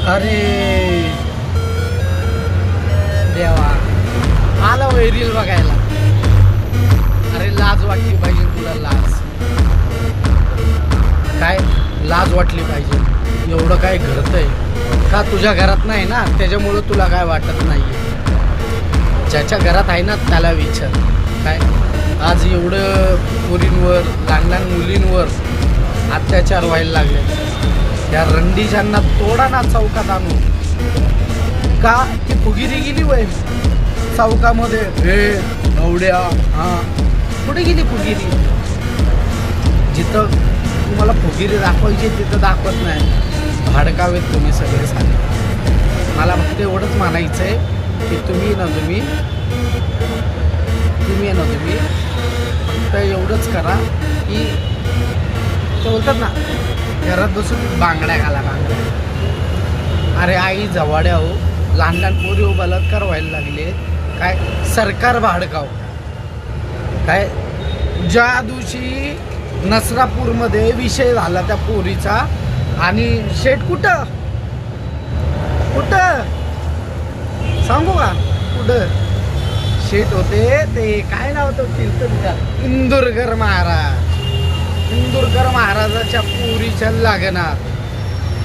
अरे देवा, आला वय रील बघायला. अरे लाज वाटली पाहिजे तुला, लाज. काय लाज वाटली पाहिजे. एवढं काय घडतंय का तुझ्या घरात नाही ना, त्याच्यामुळं तुला काय वाटत नाही. ज्याच्या घरात आहे ना त्याला विचार. काय आज एवढं मुलींवर, लहान लहान मुलींवर अत्याचार व्हायला लागले. त्या रंडीजांना तोडा ना चौकात आणून. का ती फुगिरी गेली वय चौकामध्ये, हे नवड्या. हां, कुठे गेली फुगिरी? जिथं तुम्हाला फुगिरी दाखवायची तिथं दाखवत नाही. भाडकावेत तुम्ही सगळे सांगा. मला फक्त एवढंच म्हणायचं आहे की तुम्ही फक्त एवढंच करा की ते बोलतात ना, घरात बसून बांगड्या घाला, बांगड्या. अरे आई जवाड्या हो, लहान लहान पोरी बलात्कार व्हायला लागले. काय सरकार भाडकाव. काय ज्या दिवशी नसरापूरमध्ये विषय झाला त्या पोरीचा, आणि शेट कुठं सांगू का कुठं शेट होते ते, काय नाव होतं कीर्तनकार, इंदुरकर महाराजाच्या पोरीच्या लागणार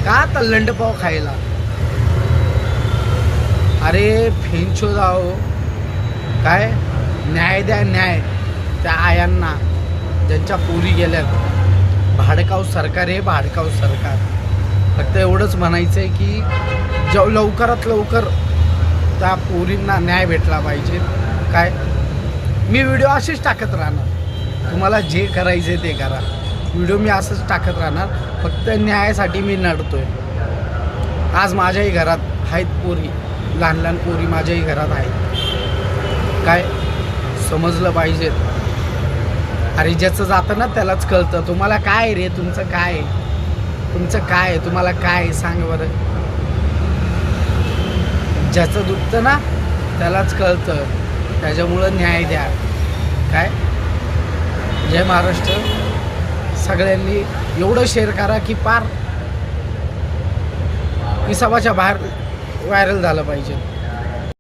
का तल्लंड पाव खायला. अरे फेंचो जाओ, काय न्याय द्या, न्याय त्या आयांना ज्यांच्या पोरी गेल्यात. भाडकाव सरकार हे भाडकाव सरकार. फक्त एवढंच म्हणायचं आहे की लवकरात लवकर त्या पोरींना न्याय भेटला पाहिजे. काय मी व्हिडिओ असेच टाकत राहणार, तुम्हाला जे करायचे ते करा. व्हिडिओ मी असंच टाकत राहणार, फक्त न्यायासाठी मी लढतोय. आज माझ्याही घरात आहेत पोरी, लहान लहान पोरी माझ्याही घरात आहेत. काय समजलं पाहिजे. अरे ज्याचं जातं ना त्यालाच कळतं. तुम्हाला काय रे, तुमचं काय तुम्हाला काय सांग बरं. ज्याचं दुखतं ना त्यालाच कळतं. त्याच्यामुळं न्याय द्या. काय जय महाराष्ट्र. सगळ्यांनी एवढं शेअर करा की पार विसावाच्या बाहेर व्हायरल झालं पाहिजे.